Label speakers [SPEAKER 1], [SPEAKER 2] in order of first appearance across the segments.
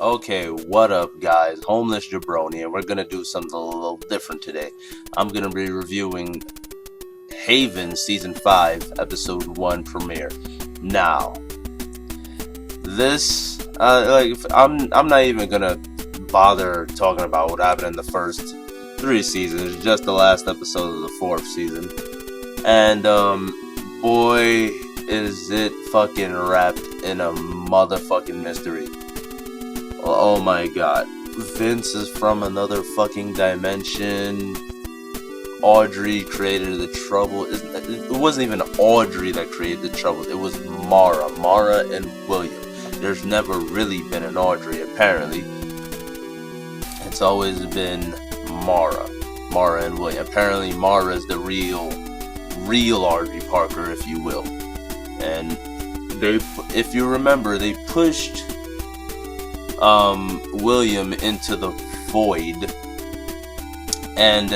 [SPEAKER 1] Okay, what up, guys? Homeless Jabroni, and we're gonna do something a little different today. I'm gonna be reviewing Haven Season 5, Episode 1 premiere. Now, I'm not even gonna bother talking about what happened in the first 3 seasons, just the last episode of the 4th season. And, boy, is it fucking wrapped in a motherfucking mystery. Oh my god. Vince is from another fucking dimension. Audrey created the trouble. It wasn't even Audrey that created the trouble. It was Mara. Mara and William. There's never really been an Audrey, apparently. It's always been Mara. Mara and William. Apparently Mara is the real Audrey Parker, if you will. And if you remember, they pushed William into the void, and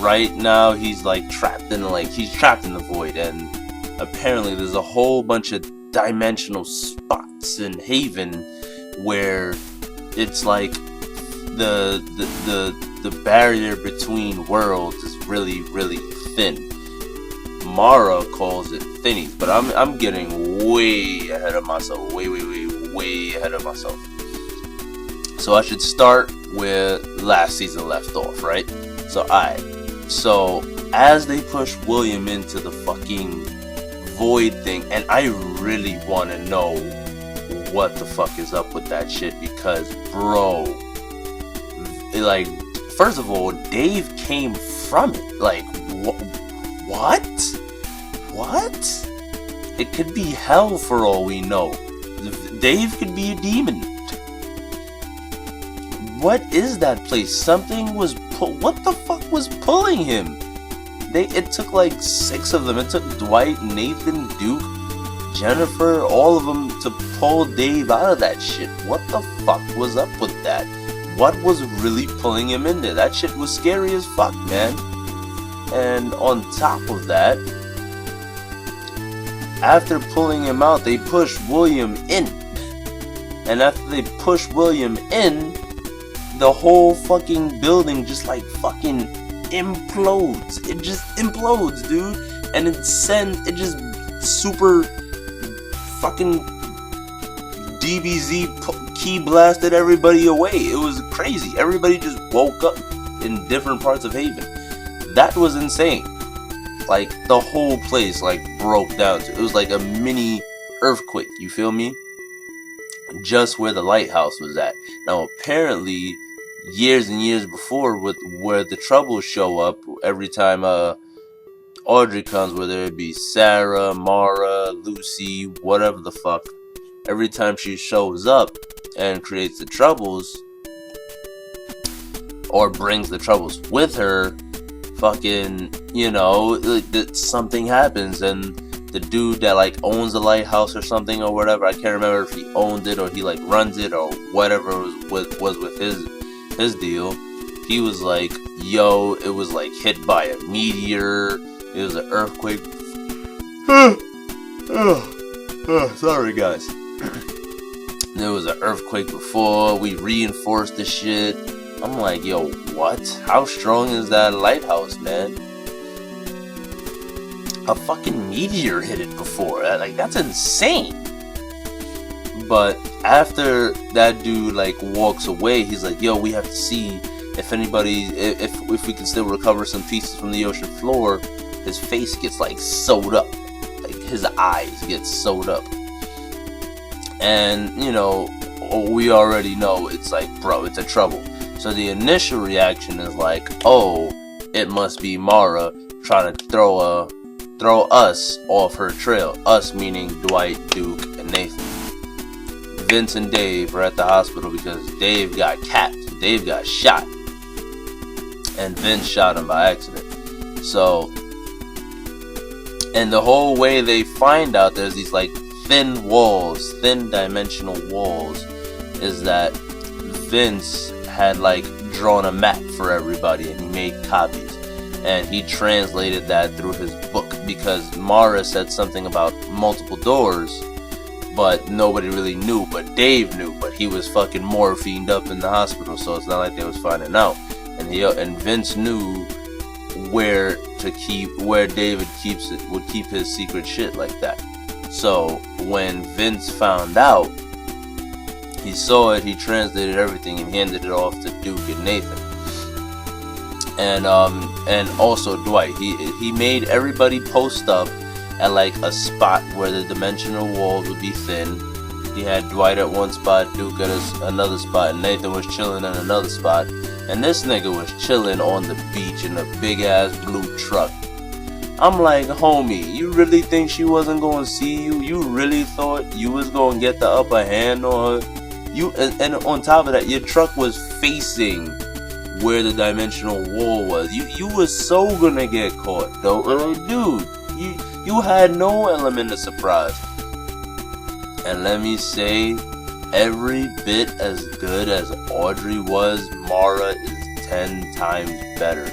[SPEAKER 1] right now he's trapped in the void, and apparently there's a whole bunch of dimensional spots in Haven where it's like the barrier between worlds is really, really thin. Mara calls it thinnies, but I'm getting way ahead of myself. Way ahead of myself. So I should start where last season left off, right? So as they push William into the fucking void thing, and I really want to know what the fuck is up with that shit, because bro, first of all, Dave came from it. What? It could be hell for all we know. Dave could be a demon. What is that place? Something was what the fuck was pulling him? It took 6 of them. It took Dwight, Nathan, Duke, Jennifer, all of them to pull Dave out of that shit. What the fuck was up with that? What was really pulling him in there? That shit was scary as fuck, man. And on top of that, after pulling him out, they pushed William in. And after they push William in, the whole fucking building just fucking implodes. It just implodes, dude. And it just super fucking DBZ key blasted everybody away. It was crazy. Everybody just woke up in different parts of Haven. That was insane. The whole place broke down. It was like a mini earthquake, you feel me? Just where the lighthouse was at. Now apparently, years and years before, with where the troubles show up, every time Audrey comes, whether it be Sarah, Mara, Lucy, whatever the fuck, every time she shows up and creates the troubles, or brings the troubles with her, fucking, something happens, and the dude that owns the lighthouse or something or whatever, I can't remember if he owned it or he runs it or whatever was with his deal. He was yo, it was hit by a meteor. It was an earthquake. Sorry guys. There was an earthquake before. We reinforced the shit. I'm yo, what? How strong is that lighthouse, man? A fucking meteor hit it before. That's insane. But after that dude walks away, he's yo, we have to see if anybody, if we can still recover some pieces from the ocean floor. His face gets sewed up. His eyes get sewed up. And we already know it's bro, it's a trouble. So the initial reaction is oh, it must be Mara trying to throw us off her trail. Us meaning Dwight, Duke, and Nathan. Vince and Dave are at the hospital because Dave got capped. Dave got shot. And Vince shot him by accident. So, and the whole way they find out there's these thin walls, thin dimensional walls, is that Vince had drawn a map for everybody, and he made copies, and he translated that through his book, because Mara said something about multiple doors, but nobody really knew. But Dave knew, but he was fucking morphined up in the hospital, so it's not like they was finding out. And Vince knew where David would keep his secret shit like that. So when Vince found out, he saw it, he translated everything and handed it off to Duke and Nathan. And also Dwight. He made everybody post up at like a spot where the dimensional walls would be thin. He had Dwight at one spot, Duke at another spot, and Nathan was chilling in another spot. And this nigga was chilling on the beach in a big ass blue truck. I'm like, homie, you really think she wasn't gonna see you? You really thought you was gonna get the upper hand on her? And on top of that, your truck was facing where the dimensional wall was. You was so gonna get caught, though. Dude, you had no element of surprise. And let me say, every bit as good as Audrey was, Mara is 10 times better.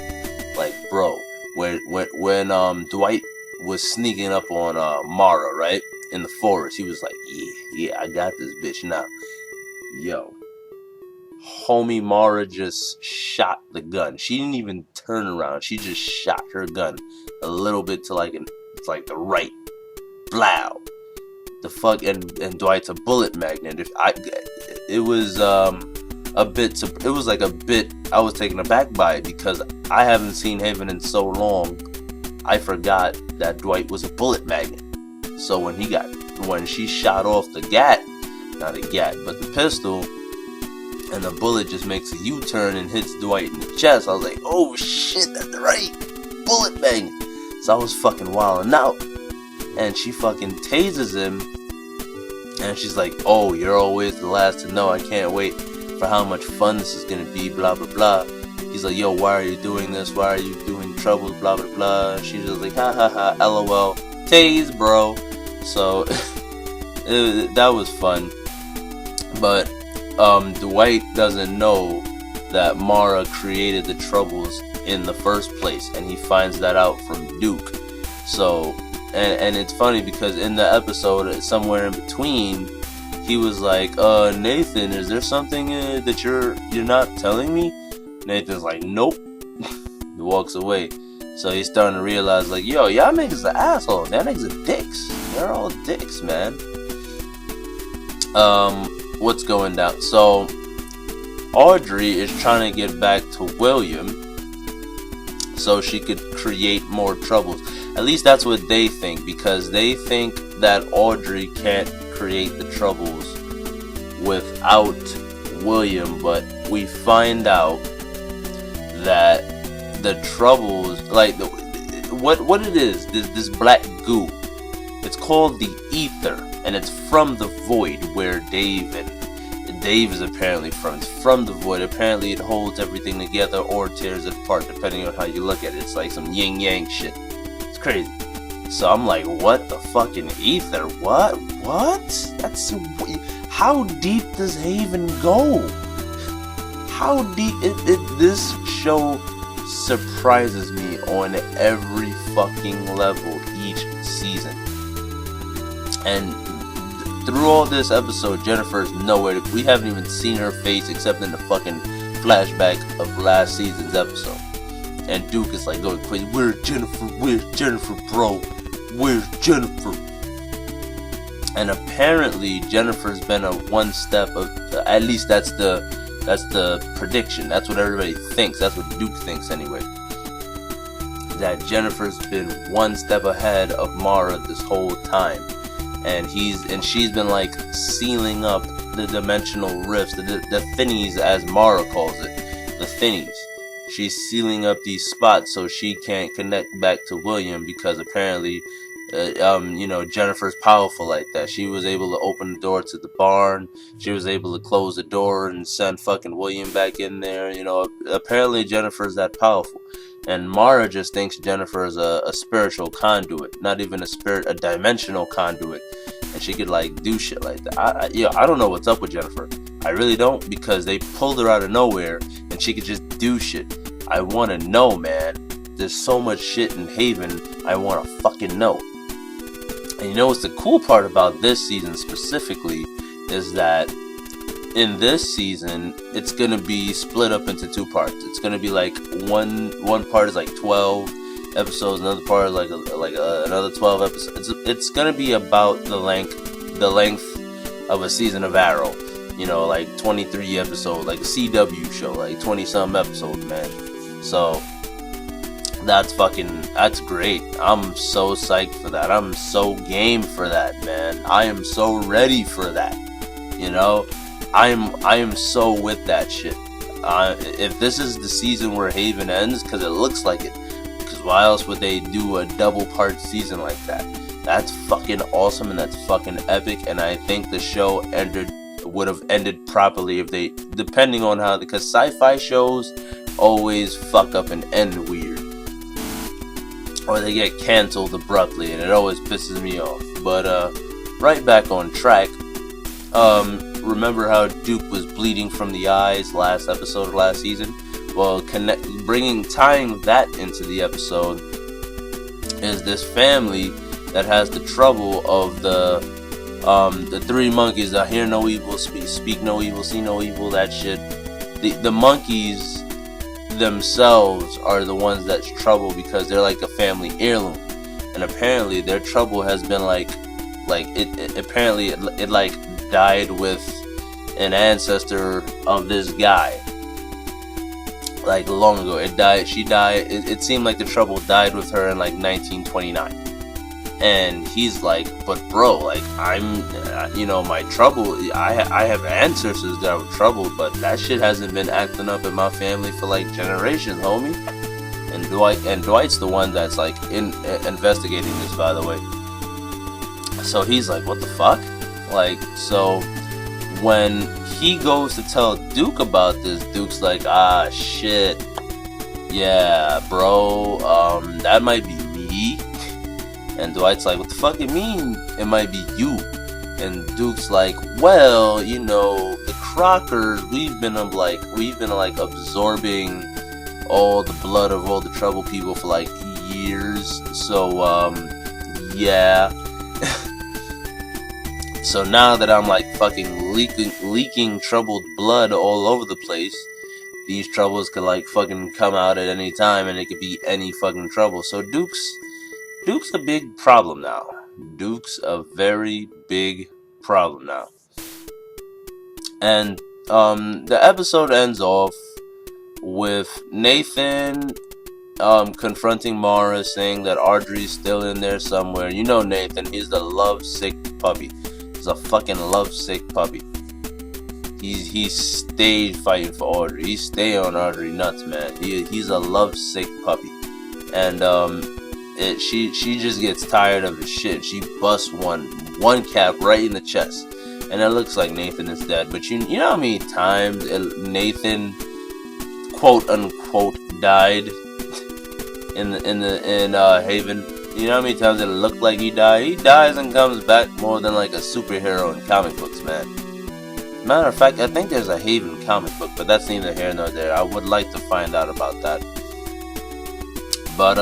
[SPEAKER 1] Like, bro, when Dwight was sneaking up on Mara, right, in the forest, he was like, yeah, I got this bitch now. Yo, homie Mara just shot the gun. She didn't even turn around. She just shot her gun a little bit to like the right. Blow. The fuck, and Dwight's a bullet magnet. It was like a bit. I was taken aback by it because I haven't seen Haven in so long. I forgot that Dwight was a bullet magnet. So when she shot off the pistol, and the bullet just makes a U-turn and hits Dwight in the chest, I was like, oh shit, that's right, bullet magnet. So I was fucking wilding out. And she fucking tases him, and she's like, oh, you're always the last to know. I can't wait for how much fun this is gonna be, blah blah blah. He's like, yo, why are you doing this? Why are you doing troubles, blah blah blah. She's just like, ha ha ha, lol, tase, bro. So that was fun. But Dwight doesn't know that Mara created the troubles in the first place, and he finds that out from Duke. So and it's funny because in the episode, somewhere in between, he was like, Nathan, is there something that you're not telling me? Nathan's like, nope. He walks away. So he's starting to realize, like, yo, y'all niggas are assholes. Y'all niggas are dicks. They're all dicks, man. What's going down? So Audrey is trying to get back to William so she could create more troubles. At least that's what they think, because they think that Audrey can't create the troubles without William, but we find out that the troubles, like what it is, this black goo, it's called the ether, and it's from the void where Dave is apparently from. It's from the void. Apparently it holds everything together or tears it apart, depending on how you look at it. It's like some yin yang shit. It's crazy. So I'm like, what the fucking ether? What? That's how deep does Haven go? How deep? This show surprises me on every fucking level each season. And through all this episode, Jennifer's nowhere. We haven't even seen her face except in the fucking flashback of last season's episode. And Duke is like going crazy. Where's Jennifer? Where's Jennifer, bro? Where's Jennifer? And apparently Jennifer's been a one step of, at least that's the prediction. That's what everybody thinks. That's what Duke thinks anyway. That Jennifer's been one step ahead of Mara this whole time. And she's been like sealing up the dimensional rifts, the thinnies as Mara calls it, the thinnies. She's sealing up these spots so she can't connect back to William, because apparently, Jennifer's powerful like that. She was able to open the door to the barn. She was able to close the door and send fucking William back in there. Apparently Jennifer's that powerful. And Mara just thinks Jennifer is a spiritual conduit, not even a dimensional conduit, and she could like do shit like that. I don't know what's up with Jennifer. I really don't, because they pulled her out of nowhere and she could just do shit. I want to know, man. There's so much shit in Haven I want to fucking know. And you know what's the cool part about this season specifically is that in this season it's gonna be split up into two parts. It's gonna be like one part is like 12 episodes, another part is like another 12 episodes. It's gonna be about the length of a season of Arrow. You know, like 23 episodes, like a CW show, like 20 some episodes, man. So that's great. I'm so psyched for that. I'm so game for that, man. I am so ready for that. You know, I am so with that shit. If this is the season where Haven ends, because it looks like it, because why else would they do a double part season like that? That's fucking awesome and that's fucking epic. And I think the show would have ended properly if they, depending on how, because sci-fi shows always fuck up and end weird, or they get canceled abruptly, and it always pisses me off. But right back on track. Remember how Duke was bleeding from the eyes last episode of last season? Well, tying that into the episode is this family that has the trouble of the three monkeys that hear no evil, speak no evil, see no evil, that shit. The monkeys themselves are the ones that's trouble because they're like a family heirloom, and apparently their trouble has been it died with an ancestor of this guy, like long ago. She died. It seemed like the trouble died with her in like 1929. And he's like, but bro, like I'm, my trouble, I have ancestors that were troubled, but that shit hasn't been acting up in my family for like generations, homie. And Dwight's the one that's like investigating this, by the way. So he's like, what the fuck? Like, so when he goes to tell Duke about this, Duke's like, ah, shit, yeah, bro, that might be me. And Dwight's like, what the fuck you mean it might be you? And Duke's like, well, the Crockers, we've been absorbing all the blood of all the trouble people for like years. So yeah. So now that I'm like fucking leaking troubled blood all over the place, these troubles could like fucking come out at any time, and it could be any fucking trouble. So Duke's a big problem now. Duke's a very big problem now. And the episode ends off with Nathan confronting Mara, saying that Audrey's still in there somewhere. You know Nathan, he's the lovesick puppy. He's a fucking lovesick puppy. He stayed fighting for Audrey. He stayed on Audrey nuts, man. He's a lovesick puppy. And she just gets tired of his shit. She busts one cap right in the chest, and it looks like Nathan is dead. But you know how many times Nathan, quote unquote, died in Haven? You know how many times it looked like he died? He dies and comes back more than like a superhero in comic books, man. Matter of fact, I think there's a Haven comic book, but that's neither here nor there. I would like to find out about that. But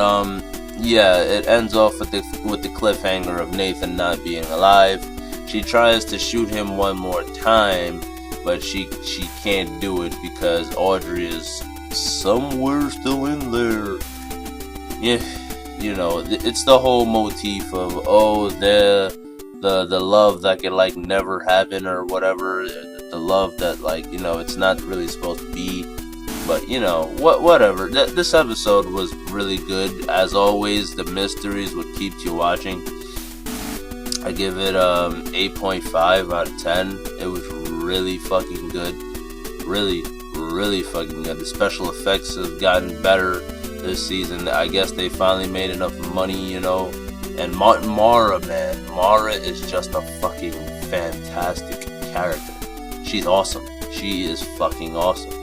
[SPEAKER 1] yeah, it ends off with the cliffhanger of Nathan not being alive. She tries to shoot him one more time, but she can't do it because Audrey is somewhere still in there. Yeah, it's the whole motif of the love that can like never happen or whatever. The love that it's not really supposed to be. But whatever. This episode was really good. As always, the mysteries what keeps you watching. I give it 8.5 out of 10. It was really fucking good. Really, really fucking good. The special effects have gotten better this season. I guess they finally made enough money, And Mara, man, Mara is just a fucking fantastic character. She's awesome. She is fucking awesome.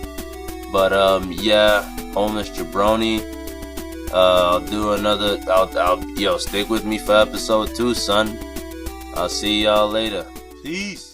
[SPEAKER 1] But yeah, homeless jabroni. I'll do another. Stick with me for episode 2, son. I'll see y'all later. Peace.